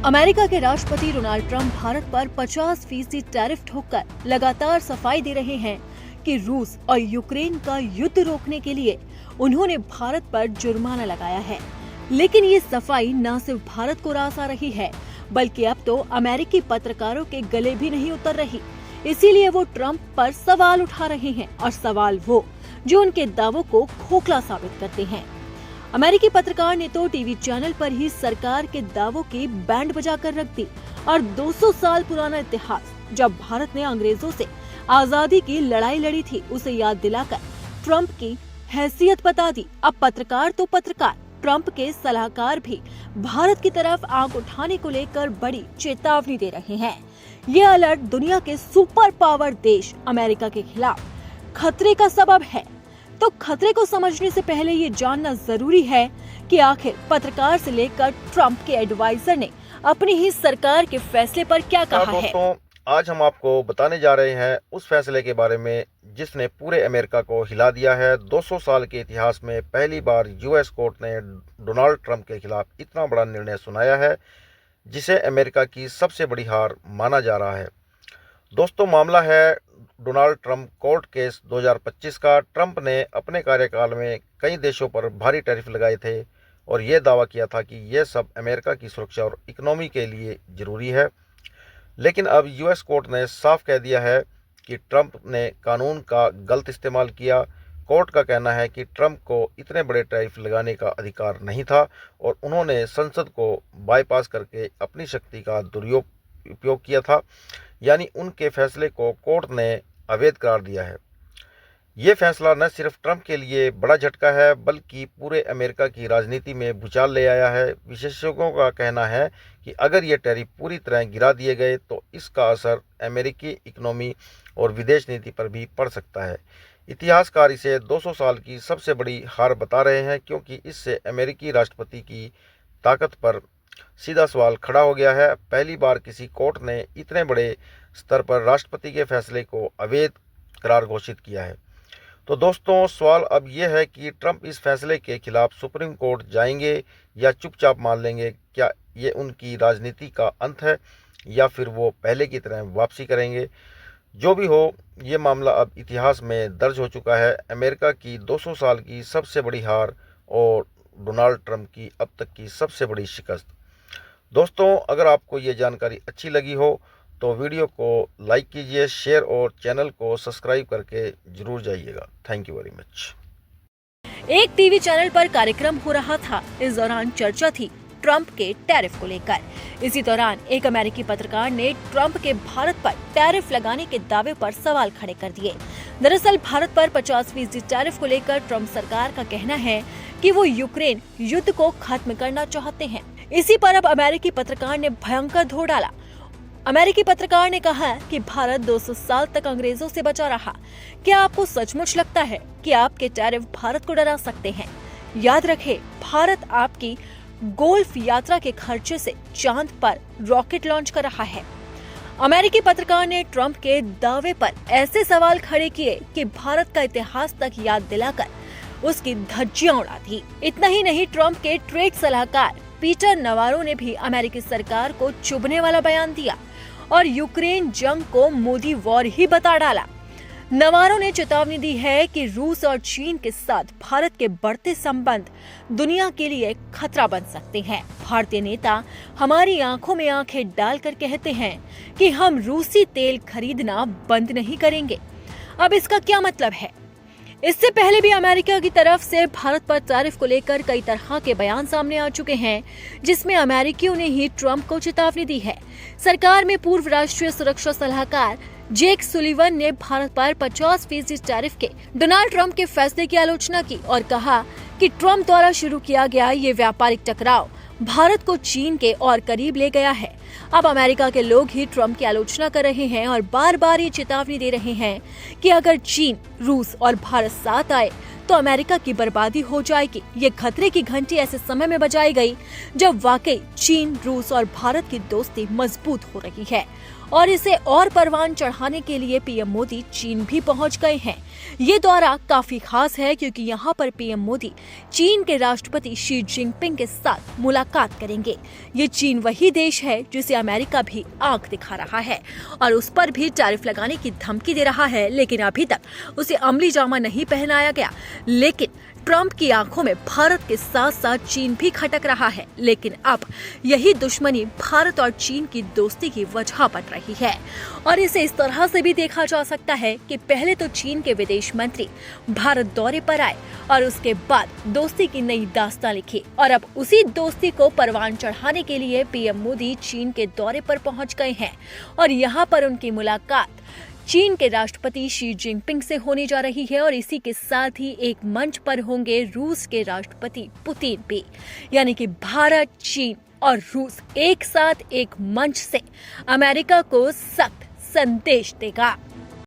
America के राष्ट्रपति Donald Trump Bharat पर 50% टैरिफ ठोककर लगातार सफाई दे रहे हैं कि रूस और यूक्रेन का युद्ध रोकने के लिए उन्होंने भारत पर जुर्माना लगाया है। लेकिन ये सफाई न सिर्फ भारत को रास आ रही है, बल्कि अब तो अमेरिकी पत्रकारों के गले भी नहीं उतर रही। इसीलिए वो ट्रंप पर सवाल उठा रहे हैं, और सवाल वो जो उनके दावों को खोखला साबित करते हैं। अमेरिकी पत्रकार ने तो टीवी चैनल पर ही सरकार के दावों की बैंड बजाकर रख दी और 200 साल पुराना इतिहास, जब भारत ने अंग्रेजों से आजादी की लड़ाई लड़ी थी, उसे याद दिलाकर ट्रंप की हैसियत बता दी। अब पत्रकार तो पत्रकार, ट्रंप के सलाहकार भी भारत की तरफ आंख उठाने को लेकर बड़ी चेतावनी दे रहे हैं। ये अलर्ट दुनिया के सुपर पावर देश अमेरिका के खिलाफ खतरे का सबब है। तो खतरे को समझने से पहले ये जानना जरूरी है कि आखिर पत्रकार से लेकर ट्रंप के एडवाइजर ने अपनी ही सरकार के फैसले पर क्या कहा है। दोस्तों, आज हम आपको बताने जा रहे हैं उस फैसले के बारे में जिसने पूरे अमेरिका को हिला दिया है। 200 साल के इतिहास में पहली बार यूएस कोर्ट ने डोनाल्ड ट्रंप के खिलाफ इतना बड़ा निर्णय सुनाया है, जिसे अमेरिका की सबसे बड़ी हार माना जा रहा है। दोस्तों, मामला है डोनाल्ड ट्रंप कोर्ट केस 2025 का। ट्रंप ने अपने कार्यकाल में कई देशों पर भारी टैरिफ लगाए थे और ये दावा किया था कि यह सब अमेरिका की सुरक्षा और इकोनॉमी के लिए जरूरी है। लेकिन अब यूएस कोर्ट ने साफ कह दिया है कि ट्रंप ने कानून का गलत इस्तेमाल किया। कोर्ट का कहना है कि ट्रंप को इतने बड़े टैरिफ लगाने का अधिकार नहीं था और उन्होंने संसद को बाईपास करके अपनी शक्ति का दुरुपयोग किया था, यानी उनके फैसले को कोर्ट ने अवैध करार दिया है। ये फैसला न सिर्फ ट्रंप के लिए बड़ा झटका है, बल्कि पूरे अमेरिका की राजनीति में भूचाल ले आया है। विशेषज्ञों का कहना है कि अगर ये टैरिफ पूरी तरह गिरा दिए गए तो इसका असर अमेरिकी इकोनॉमी और विदेश नीति पर भी पड़ सकता है। इतिहासकार इसे 200 साल की सबसे बड़ी हार बता रहे हैं, क्योंकि इससे अमेरिकी राष्ट्रपति की ताकत पर सीधा सवाल खड़ा हो गया है। पहली बार किसी कोर्ट ने इतने बड़े स्तर पर राष्ट्रपति के फैसले को अवैध करार घोषित किया है। तो दोस्तों, सवाल अब यह है कि ट्रंप इस फैसले के खिलाफ सुप्रीम कोर्ट जाएंगे या चुपचाप मान लेंगे। क्या ये उनकी राजनीति का अंत है या फिर वो पहले की तरह वापसी करेंगे? जो भी हो, ये मामला अब इतिहास में दर्ज हो चुका है। अमेरिका की 200 साल की सबसे बड़ी हार और डोनाल्ड ट्रंप की अब तक की सबसे बड़ी शिकस्त। दोस्तों, अगर आपको ये जानकारी अच्छी लगी हो तो वीडियो को लाइक कीजिए, शेयर और चैनल को सब्सक्राइब करके जरूर जाइएगा। Thank you very much. एक टीवी चैनल पर कार्यक्रम हो रहा था। इस दौरान चर्चा थी ट्रंप के टैरिफ को लेकर। इसी दौरान एक अमेरिकी पत्रकार ने ट्रंप के भारत पर टैरिफ लगाने के दावे पर सवाल खड़े कर दिए। दरअसल भारत पर 50% टैरिफ को लेकर ट्रंप सरकार का कहना है कि वो यूक्रेन युद्ध को खत्म करना चाहते हैं। इसी पर अब अमेरिकी पत्रकार ने भयंकर धो डाला। अमेरिकी पत्रकार ने कहा कि भारत 200 साल तक अंग्रेजों से बचा रहा। क्या आपको सचमुच लगता है कि आपके टैरिफ भारत को डरा सकते हैं? याद रखें, भारत आपकी गोल्फ यात्रा के खर्चे से चांद पर रॉकेट लॉन्च कर रहा है। अमेरिकी पत्रकार ने ट्रंप के दावे पर ऐसे सवाल खड़े किए कि भारत का इतिहास तक याद दिलाकर उसकी धज्जियां उड़ा दी। इतना ही नहीं, ट्रंप के ट्रेड सलाहकार पीटर नवारो ने भी अमेरिकी सरकार को चुभने वाला बयान दिया और यूक्रेन जंग को मोदी वॉर ही बता डाला। नवारो ने चेतावनी दी है कि रूस और चीन के साथ भारत के बढ़ते संबंध दुनिया के लिए खतरा बन सकते हैं। भारतीय नेता हमारी आंखों में आंखें डालकर कहते हैं कि हम रूसी तेल खरीदना बंद नहीं करेंगे। अब इसका क्या मतलब है? इससे पहले भी अमेरिका की तरफ से भारत पर टैरिफ को लेकर कई तरह के बयान सामने आ चुके हैं, जिसमें अमेरिकियों ने ही ट्रंप को चेतावनी दी है। सरकार में पूर्व राष्ट्रीय सुरक्षा सलाहकार जेक सुलिवन ने भारत पर 50% टैरिफ के डोनाल्ड ट्रंप के फैसले की आलोचना की और कहा कि ट्रंप द्वारा शुरू किया गया ये व्यापारिक टकराव भारत को चीन के और करीब ले गया है। अब अमेरिका के लोग ही ट्रंप की आलोचना कर रहे हैं और बार बार ये चेतावनी दे रहे हैं कि अगर चीन, रूस और भारत साथ आए तो अमेरिका की बर्बादी हो जाएगी। ये खतरे की घंटी ऐसे समय में बजाई गई जब वाकई चीन, रूस और भारत की दोस्ती मजबूत हो रही है और इसे और परवान चढ़ाने के लिए पीएम मोदी चीन भी पहुंच गए हैं। ये दौरा काफी खास है क्योंकि यहाँ पर पीएम मोदी चीन के राष्ट्रपति शी जिनपिंग के साथ मुलाकात करेंगे। ये चीन वही देश है जिसे अमेरिका भी आंख दिखा रहा है और उस पर भी टैरिफ लगाने की धमकी दे रहा है, लेकिन अभी तक उसे अमली जामा नहीं पहनाया गया। लेकिन ट्रंप की आंखों में भारत के साथ साथ चीन भी खटक रहा है, लेकिन अब यही दुश्मनी भारत और चीन की दोस्ती की वजह बन रही है और इसे इस तरह से भी देखा जा सकता है कि पहले तो चीन के विदेश मंत्री भारत दौरे पर आए और उसके बाद दोस्ती की नई दास्तां लिखी और अब उसी दोस्ती को परवान चढ़ाने के लिए पीएम मोदी चीन के दौरे पर पहुंच गए हैं और यहाँ पर उनकी मुलाकात चीन के राष्ट्रपति शी जिनपिंग से होने जा रही है और इसी के साथ ही एक मंच पर होंगे रूस के राष्ट्रपति पुतिन भी। यानी कि भारत, चीन और रूस एक साथ एक मंच से अमेरिका को सख्त संदेश देगा।